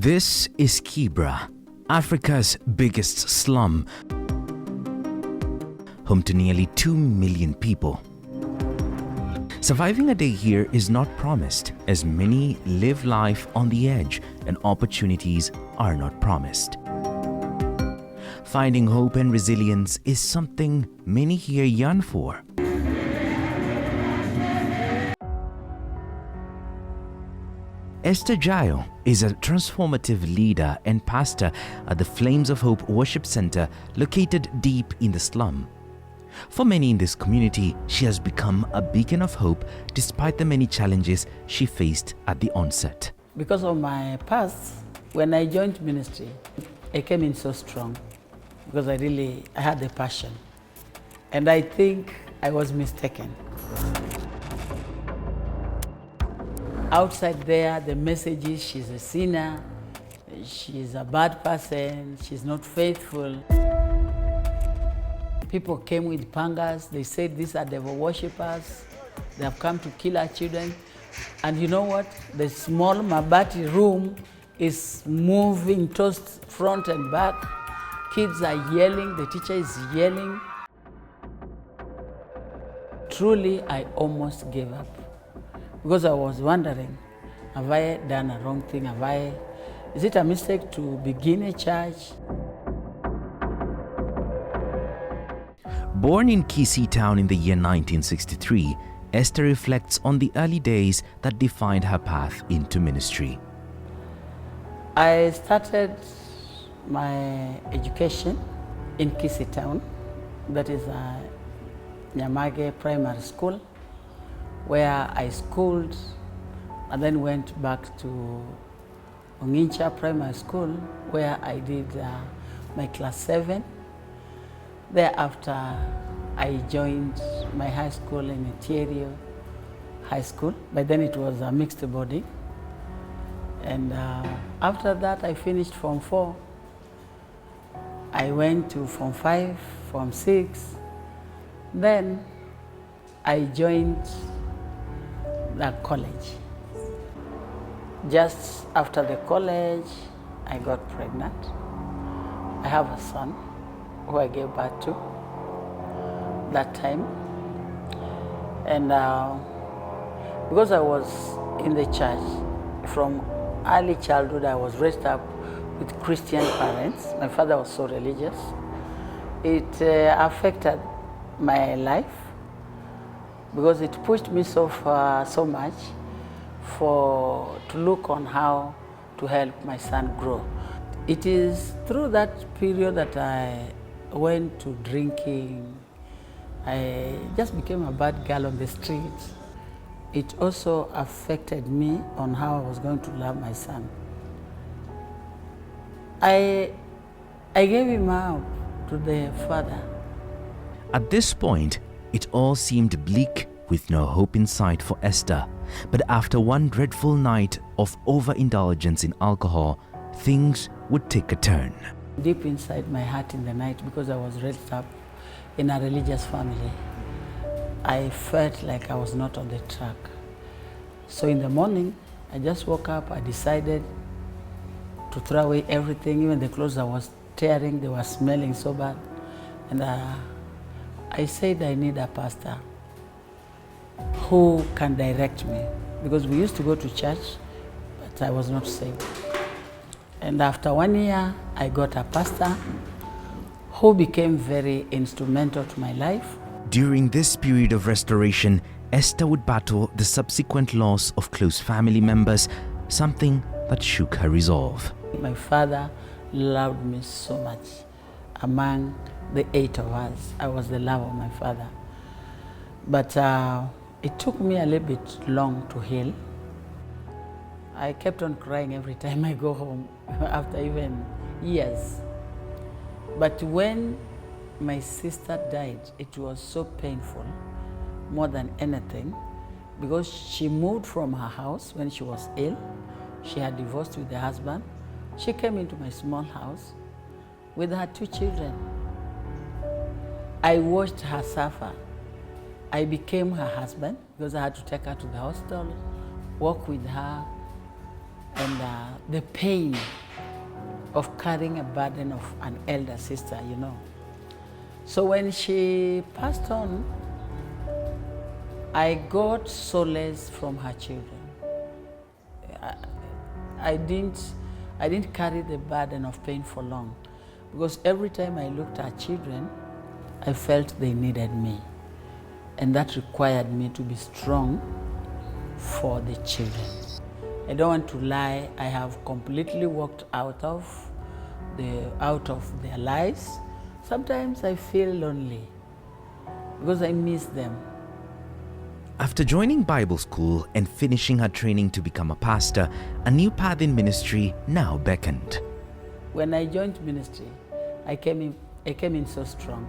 This is Kibra, Africa's biggest slum, home to nearly 2 million people. Surviving a day here is not promised, as many live life on the edge and opportunities are not promised. Finding hope and resilience is something many here yearn for. Esther Jayo is a transformative leader and pastor at the Flames of Hope Worship Center located deep in the slum. For many in this community, she has become a beacon of hope despite the many challenges she faced at the onset. Because of my past, when I joined ministry, I came in so strong because I had the passion. And I think I was mistaken. Outside there, the message is she's a sinner, she's a bad person, she's not faithful. People came with pangas, they said these are devil worshippers, they have come to kill our children. And you know what? The small Mabati room is moving, tossed front and back. Kids are yelling, the teacher is yelling. Truly, I almost gave up. Because I was wondering, have I done a wrong thing? Is it a mistake to begin a church? Born in Kisii town in the year 1963, Esther reflects on the early days that defined her path into ministry. I started my education in Kisii town, that is Nyamage Primary School, where I schooled and then went back to Ongincha Primary School, where I did my class 7. Thereafter, I joined my high school in Jayo High School. By then it was a mixed boarding. And after that, I finished Form 4. I went to Form 5, Form 6. Then I joined the college. Just after the college, I got pregnant. I have a son who I gave birth to that time. And because I was in the church, from early childhood I was raised up with Christian parents. My father was so religious. It affected my life because it pushed me so much to look on how to help my son grow. It is through that period that I went to drinking. I just became a bad girl on the streets. It also affected me on how I was going to love my son. I gave him up to the father. At this point, it all seemed bleak with no hope in sight for Esther. But after one dreadful night of overindulgence in alcohol, things would take a turn. Deep inside my heart in the night, because I was raised up in a religious family, I felt like I was not on the track. So in the morning, I just woke up, I decided to throw away everything, even the clothes I was tearing, they were smelling so bad. And I said I need a pastor who can direct me, because we used to go to church, but I was not saved. And after 1 year, I got a pastor who became very instrumental to my life. During this period of restoration, Esther would battle the subsequent loss of close family members, something that shook her resolve. My father loved me so much. Among the 8 of us, I was the love of my father. But it took me a little bit long to heal. I kept on crying every time I go home, after even years. But when my sister died, it was so painful, more than anything, because she moved from her house when she was ill. She had divorced with her husband. She came into my small house with her 2 children. I watched her suffer. I became her husband because I had to take her to the hospital, walk with her, and the pain of carrying a burden of an elder sister, you know. So when she passed on, I got solace from her children. I didn't carry the burden of pain for long, because every time I looked at children, I felt they needed me. And that required me to be strong for the children. I don't want to lie, I have completely walked out of their lives. Sometimes I feel lonely because I miss them. After joining Bible school and finishing her training to become a pastor, a new path in ministry now beckoned. When I joined ministry, I came in so strong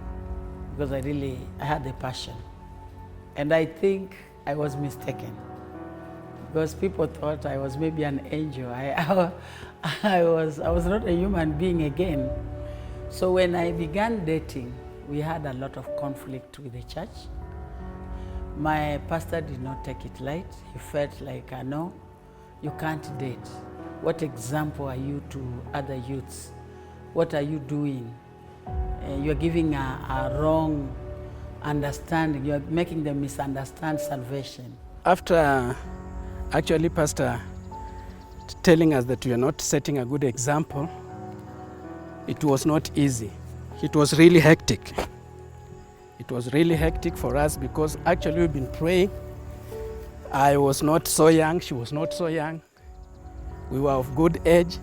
because I had the passion. And I think I was mistaken because people thought I was maybe an angel. I was not a human being again. So when I began dating, we had a lot of conflict with the church. My pastor did not take it light. He felt like, no, you can't date. What example are you to other youths? What are you doing? You're giving a wrong understanding. You're making them misunderstand salvation. After actually Pastor telling us that we are not setting a good example, it was not easy. It was really hectic. It was really hectic for us because actually we've been praying. I was not so young, she was not so young. We were of good age,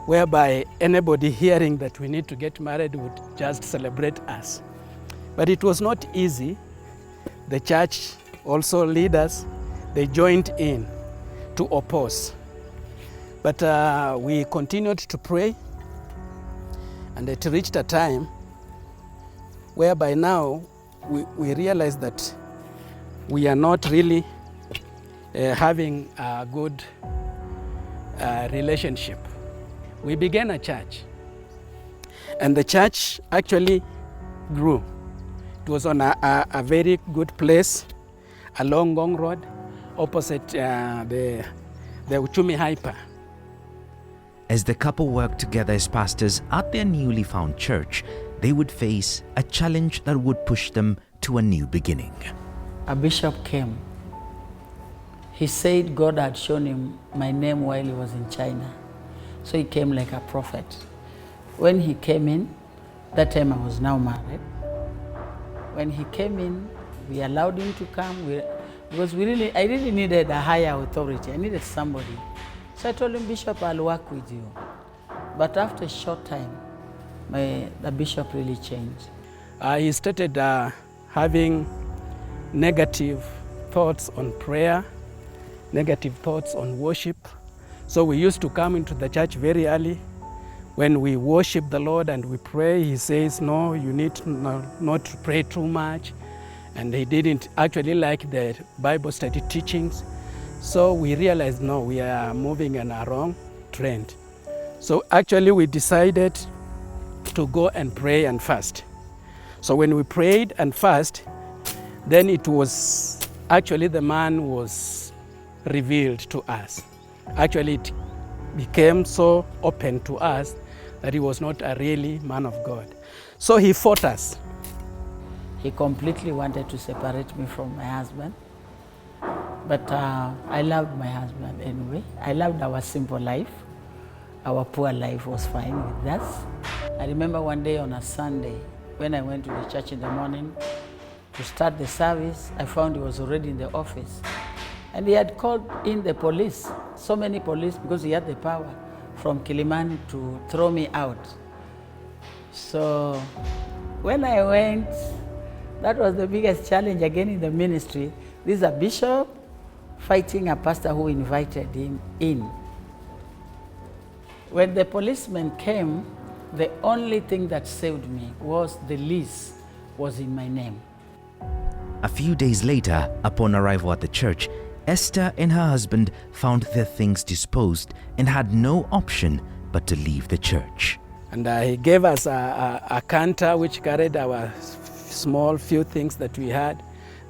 whereby anybody hearing that we need to get married would just celebrate us. But it was not easy. The church also leaders, they joined in to oppose. But we continued to pray, and it reached a time whereby now we realize that we are not really having a good relationship. We began a church, and the church actually grew. It was on a very good place along Gong Road, opposite the Uchumi Hyper. As the couple worked together as pastors at their newly found church, they would face a challenge that would push them to a new beginning. A bishop came. He said God had shown him my name while he was in China. So he came like a prophet. When he came in, that time I was now married. When he came in, we allowed him to come because I really needed a higher authority. I needed somebody. So I told him, Bishop, I'll work with you. But after a short time, the bishop really changed. He started having negative thoughts on prayer, negative thoughts on worship. So we used to come into the church very early. When we worship the Lord and we pray, he says, no, you need not to pray too much. And he didn't actually like the Bible study teachings. So we realized, no, we are moving in a wrong trend. So actually we decided to go and pray and fast. So when we prayed and fast, then it was actually the man was revealed to us. Actually it became so open to us that he was not a really man of God. So he fought us. He completely wanted to separate me from my husband. But I loved my husband anyway. I loved our simple life. Our poor life was fine with us. I remember one day on a Sunday, when I went to the church in the morning to start the service, I found he was already in the office. And he had called in the police, so many police, because he had the power from Kilimani to throw me out. So when I went, that was the biggest challenge again in the ministry. This is a bishop fighting a pastor who invited him in. When the policeman came, the only thing that saved me was the lease was in my name. A few days later, upon arrival at the church, Esther and her husband found their things disposed and had no option but to leave the church. And he gave us a canter which carried our small few things that we had.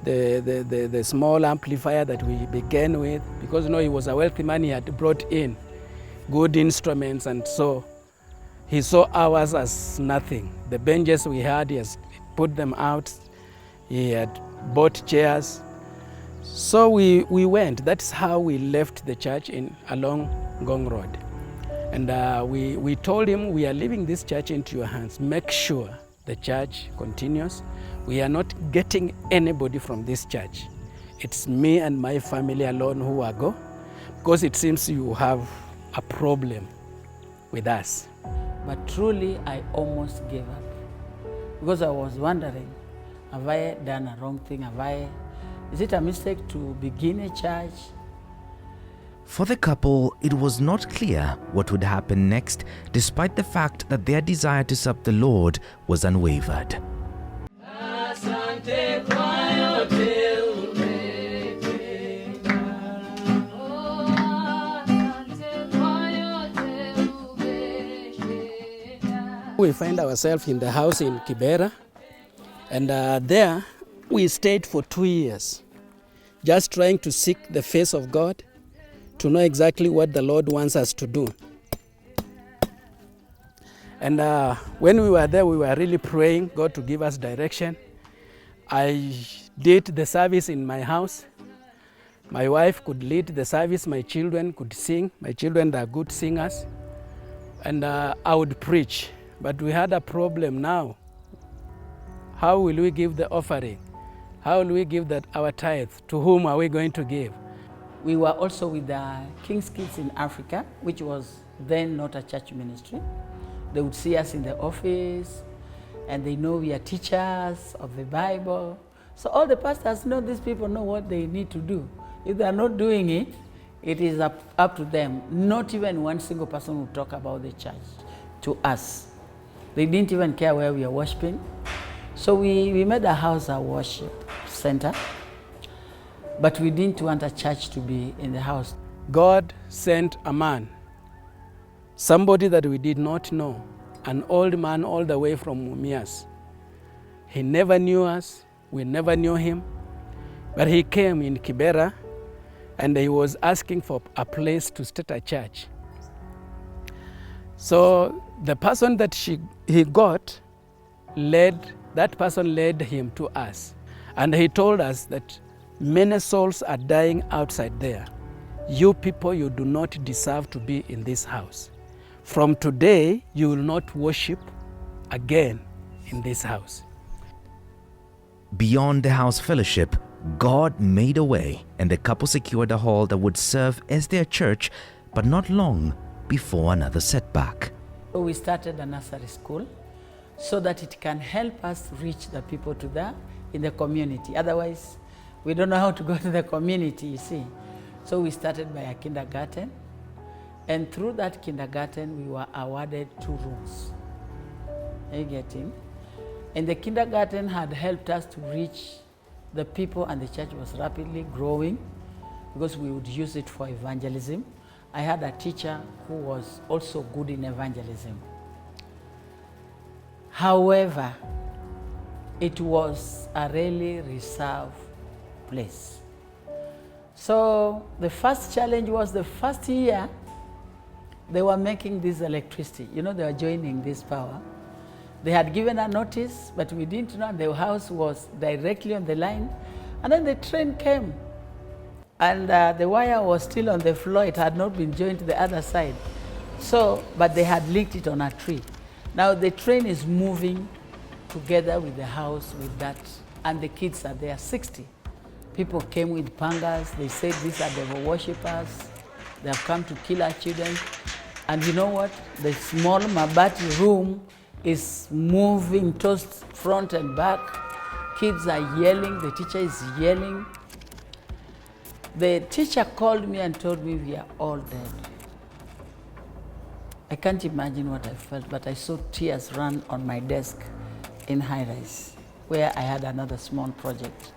the small amplifier that we began with, because he was a wealthy man. He had brought in good instruments, and so he saw ours as nothing. The benches we had, he has put them out. He had bought chairs. So we went. That's how we left the church along Ngong Road. And we told him, we are leaving this church into your hands. Make sure the church continues. We are not getting anybody from this church. It's me and my family alone who are go, because it seems you have a problem with us. But truly, I almost gave up, because I was wondering, have I done a wrong thing? Is it a mistake to begin a church? For the couple, it was not clear what would happen next, despite the fact that their desire to serve the Lord was unwavered. We find ourselves in the house in Kibera, and there we stayed for 2 years, just trying to seek the face of God, to know exactly what the Lord wants us to do. And when we were there, we were really praying God to give us direction. I did the service in my house. My wife could lead the service. My children could sing. My children are good singers. And I would preach. But we had a problem now. How will we give the offering? How will we give our tithe? To whom are we going to give? We were also with the King's Kids in Africa, which was then not a church ministry. They would see us in the office, and they know we are teachers of the Bible. So all the pastors know these people know what they need to do. If they are not doing it, it is up to them. Not even one single person would talk about the church to us. They didn't even care where we are worshiping. So we made a house a worship center, but we didn't want a church to be in the house. God sent a man, somebody that we did not know, an old man all the way from Mumias. He never knew us, we never knew him, but he came in Kibera and he was asking for a place to start a church. So the person that he got that person led him to us, and he told us that many souls are dying outside there. You people, you do not deserve to be in this house. From today, you will not worship again in this house. Beyond the house fellowship, God made a way, and the couple secured a hall that would serve as their church, but not long before another setback. So we started a nursery school so that it can help us reach the people in the community. Otherwise, we don't know how to go to the community, you see. So we started by a kindergarten, and through that kindergarten, we were awarded 2 rooms. Are you getting? And the kindergarten had helped us to reach the people, and the church was rapidly growing because we would use it for evangelism. I had a teacher who was also good in evangelism. However, it was a really reserved place. So the first challenge was the first year they were making this electricity. They were joining this power. They had given a notice, but we didn't know the house was directly on the line. And then the train came, and the wire was still on the floor. It had not been joined to the other side. So, but they had linked it on a tree. Now the train is moving together with the house with that, and the kids are there, 60. People came with pangas. They said these are devil worshippers. They have come to kill our children. And you know what? The small Mabati room is moving, tossed front and back. Kids are yelling. The teacher is yelling. The teacher called me and told me we are all dead. I can't imagine what I felt, but I saw tears run on my desk in high rise, where I had another small project.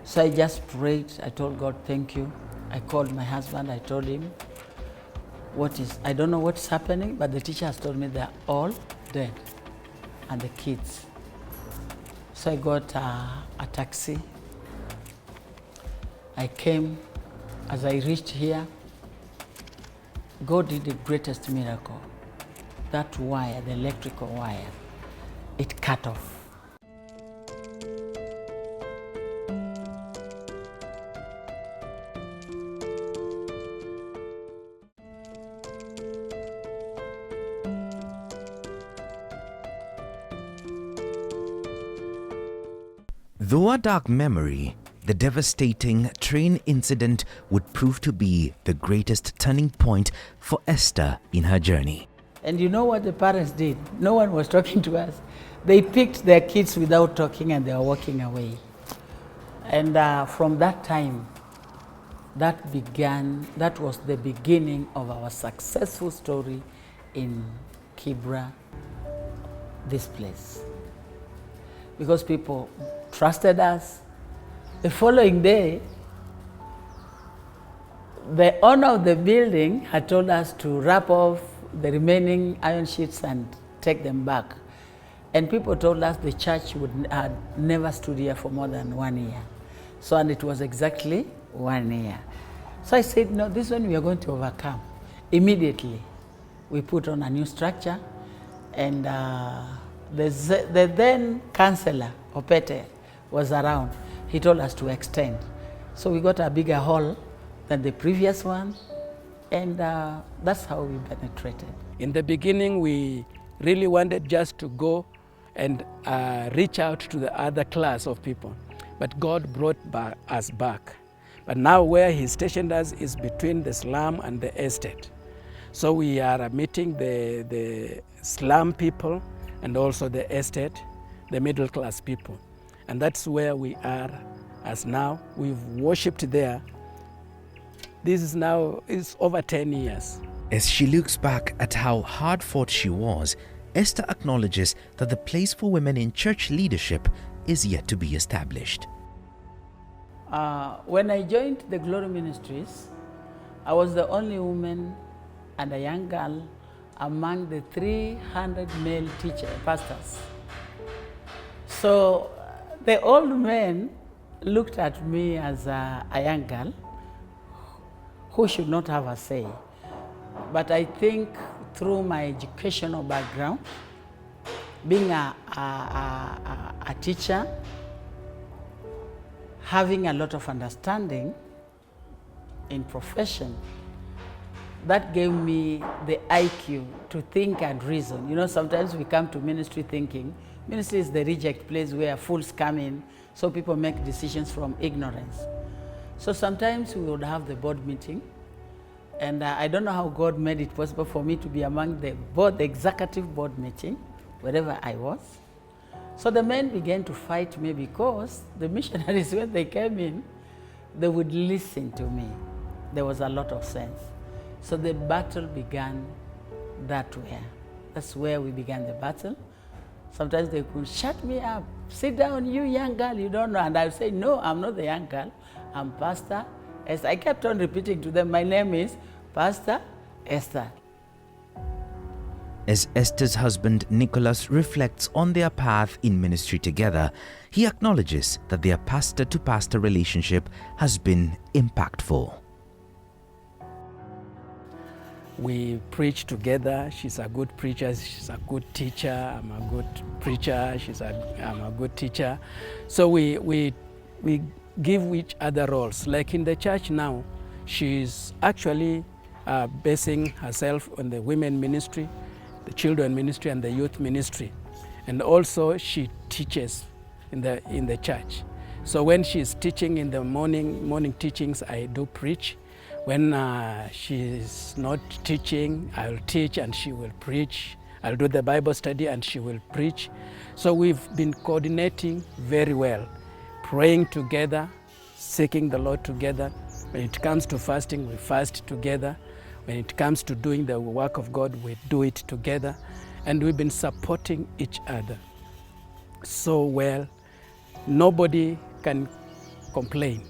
So I just prayed. I told God, thank you. I called my husband. I told him, I don't know what's happening, but the teacher has told me they're all dead, and the kids. So I got a taxi I came, as I reached here, God did the greatest miracle. That wire, the electrical wire, it cut off. Though a dark memory, the devastating train incident would prove to be the greatest turning point for Esther in her journey. And you know what the parents did? No one was talking to us. They picked their kids without talking and they were walking away. And from that time, that was the beginning of our successful story in Kibra, this place. Because people trusted us. The following day, the owner of the building had told us to wrap off the remaining iron sheets and take them back. And people told us the church had never stood here for more than 1 year. So, and it was exactly 1 year. So I said, no, this one we are going to overcome. Immediately, we put on a new structure, and the then councillor, Opete, was around. He told us to extend. So we got a bigger hall than the previous one, and that's how we penetrated. In the beginning, we really wanted just to go and reach out to the other class of people, but God brought us back. But now where He stationed us is between the slum and the estate. So we are meeting the slum people and also the estate, the middle class people. And that's where we are as now. We've worshipped there. This is now, it's over 10 years. As she looks back at how hard fought she was, Esther acknowledges that the place for women in church leadership is yet to be established. When I joined the Glory Ministries, I was the only woman and a young girl among the 300 male pastors. So the old men looked at me as a young girl who should not have a say. But I think through my educational background, being a teacher, having a lot of understanding in profession, that gave me the IQ to think and reason. You know, sometimes we come to ministry thinking, ministry is the reject place where fools come in, so people make decisions from ignorance. So sometimes we would have the board meeting, and I don't know how God made it possible for me to be among the executive board meeting, wherever I was. So the men began to fight me because the missionaries, when they came in, they would listen to me. There was a lot of sense. So the battle began that way. That's where we began the battle. Sometimes they could shut me up. Sit down, you young girl, you don't know. And I would say, no, I'm not the young girl. I'm Pastor Esther. I kept on repeating to them, my name is Pastor Esther. As Esther's husband Nicholas reflects on their path in ministry together, he acknowledges that their pastor-to-pastor relationship has been impactful. We preach together. She's a good preacher. She's a good teacher. I'm a good preacher. I'm a good teacher. So we give each other roles. Like in the church now, she's actually basing herself on the women ministry, the children ministry, and the youth ministry. And also she teaches in the church. So when she's teaching in the morning teachings, I do preach. When she's not teaching, I'll teach and she will preach. I'll do the Bible study and she will preach. So we've been coordinating very well, praying together, seeking the Lord together. When it comes to fasting, we fast together. When it comes to doing the work of God, we do it together. And we've been supporting each other so well. Nobody can complain.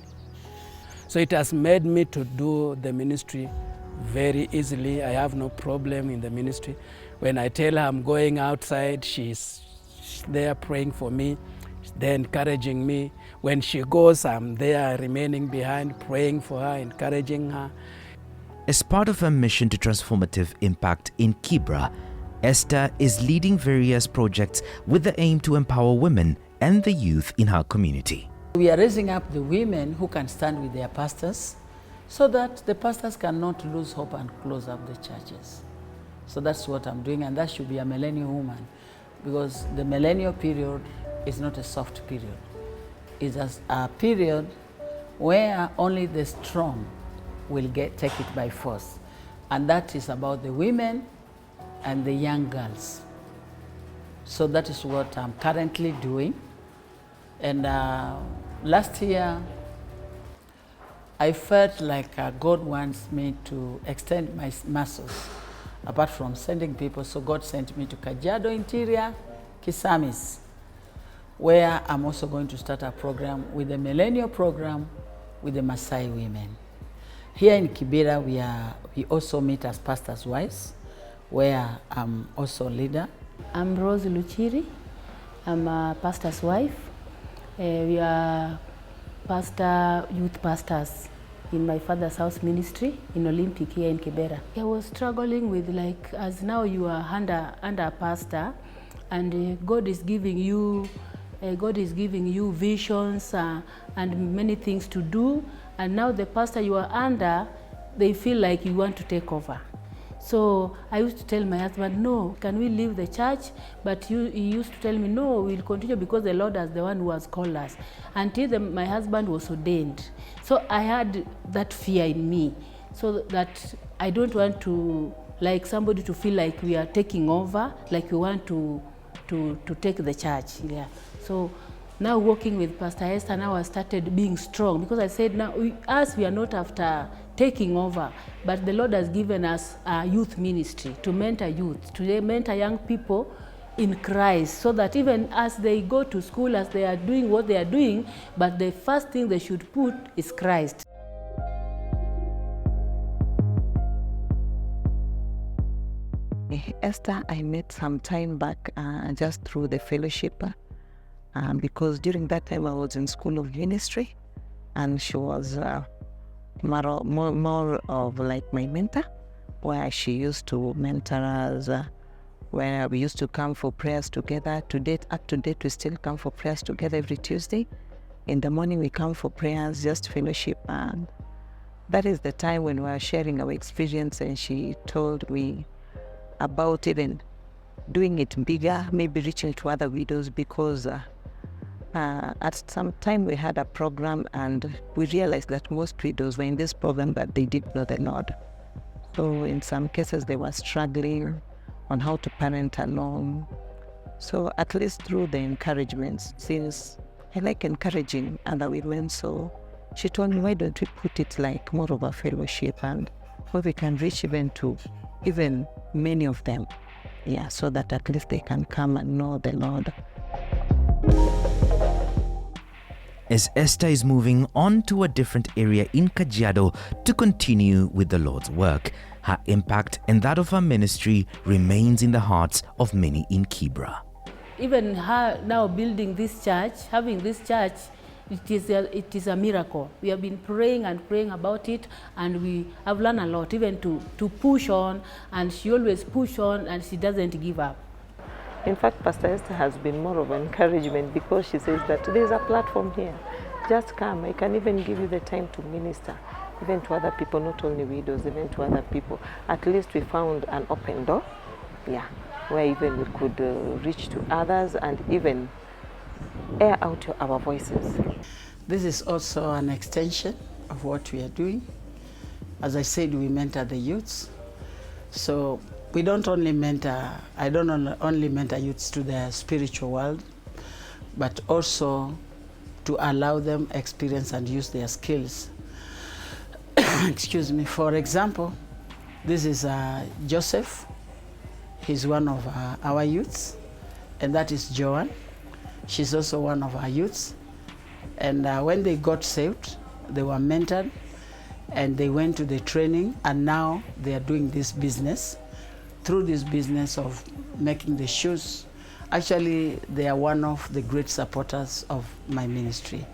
So it has made me to do the ministry very easily. I have no problem in the ministry. When I tell her I'm going outside, she's there praying for me, they're encouraging me. When she goes, I'm there remaining behind, praying for her, encouraging her. As part of her mission to transformative impact in Kibra, Esther is leading various projects with the aim to empower women and the youth in her community. We are raising up the women who can stand with their pastors so that the pastors cannot lose hope and close up the churches. So that's what I'm doing, and that should be a millennial woman, because the millennial period is not a soft period. It's a period where only the strong will take it by force. And that is about the women and the young girls. So that is what I'm currently doing. And last year, I felt like God wants me to extend my muscles, apart from sending people. So God sent me to Kajiado Interior, Kisamis, where I'm also going to start a program with the millennial program with the Maasai women. Here in Kibera, we also meet as pastors' wives, where I'm also leader. I'm Rose Luchiri. I'm a pastor's wife. We are youth pastors in my father's house ministry in Olympic here in Kibera. I was struggling with, like, as now you are under a pastor, and God is giving you visions and many things to do, and now the pastor you are under, they feel like you want to take over. So I used to tell my husband, no, can we leave the church? But he used to tell me, no, we'll continue because the Lord is the one who has called us. Until my husband was ordained. So I had that fear in me, so that I don't want to, like, somebody to feel like we are taking over, like we want to take the church. Yeah. So now working with Pastor Esther, now I started being strong, because I said, now we are not after taking over, but the Lord has given us a youth ministry to mentor youth, to mentor young people in Christ, so that even as they go to school, as they are doing what they are doing, but the first thing they should put is Christ. Esther, I met some time back just through the fellowship, because during that time I was in school of ministry, and she was more of like my mentor, where she used to mentor us, where we used to come for prayers together. Up to date, we still come for prayers together every Tuesday. In the morning we come for prayers, just fellowship, and that is the time when we were sharing our experience, and she told me about even doing it bigger, maybe reaching to other widows, because at some time we had a program, and we realized that most widows were in this program that they didn't know the Lord. So in some cases they were struggling on how to parent alone. So at least through the encouragements, since I like encouraging other women, so she told me, why don't we put it like more of a fellowship, and where we can reach even many of them, yeah, so that at least they can come and know the Lord. As Esther is moving on to a different area in Kajiado to continue with the Lord's work, her impact and that of her ministry remains in the hearts of many in Kibra. Even her now building this church, having this church, it is a miracle. We have been praying and praying about it, and we have learned a lot, even to push on, and she always push on, and she doesn't give up. In fact, Pastor Esther has been more of an encouragement, because she says that there's a platform here. Just come. I can even give you the time to minister, even to other people, not only widows, even to other people. At least we found an open door, yeah, where even we could reach to others and even air out our voices. This is also an extension of what we are doing. As I said, we mentor the youths. So we don't only mentor, I don't only mentor youths to the spiritual world, but also to allow them experience and use their skills. Excuse me. For example, this is Joseph. He's one of our youths, and that is Joanne. She's also one of our youths. And when they got saved, they were mentored, and they went to the training, and now they are doing this business. Through this business of making the shoes, actually they are one of the great supporters of my ministry.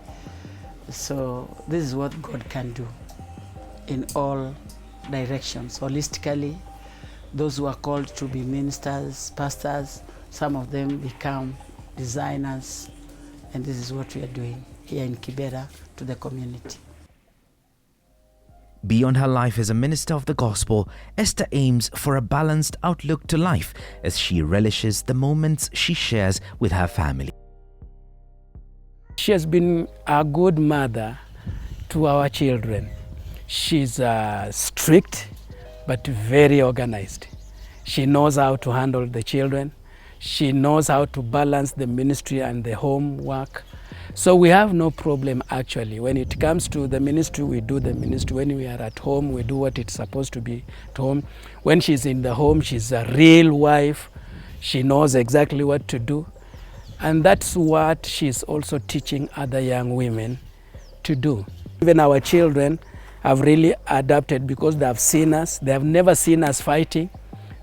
So this is what God can do in all directions, holistically. Those who are called to be ministers, pastors, some of them become designers, and this is what we are doing here in Kibera to the community. Beyond her life as a minister of the gospel, Esther aims for a balanced outlook to life as she relishes the moments she shares with her family. She has been a good mother to our children. She's strict but very organized. She knows how to handle the children. She knows how to balance the ministry and the homework. So we have no problem actually. When it comes to the ministry, we do the ministry. When we are at home, we do what it's supposed to be at home. When she's in the home, she's a real wife. She knows exactly what to do. And that's what she's also teaching other young women to do. Even our children have really adapted because they have seen us. They have never seen us fighting.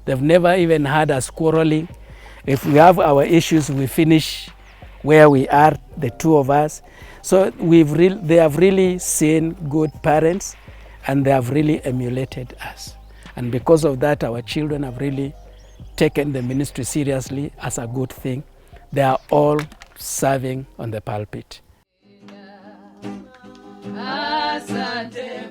They've never even had us quarreling. If we have our issues, we finish where we are, the two of us. So they have really seen good parents, and they have really emulated us. And because of that, our children have really taken the ministry seriously as a good thing. They are all serving on the pulpit. Asante.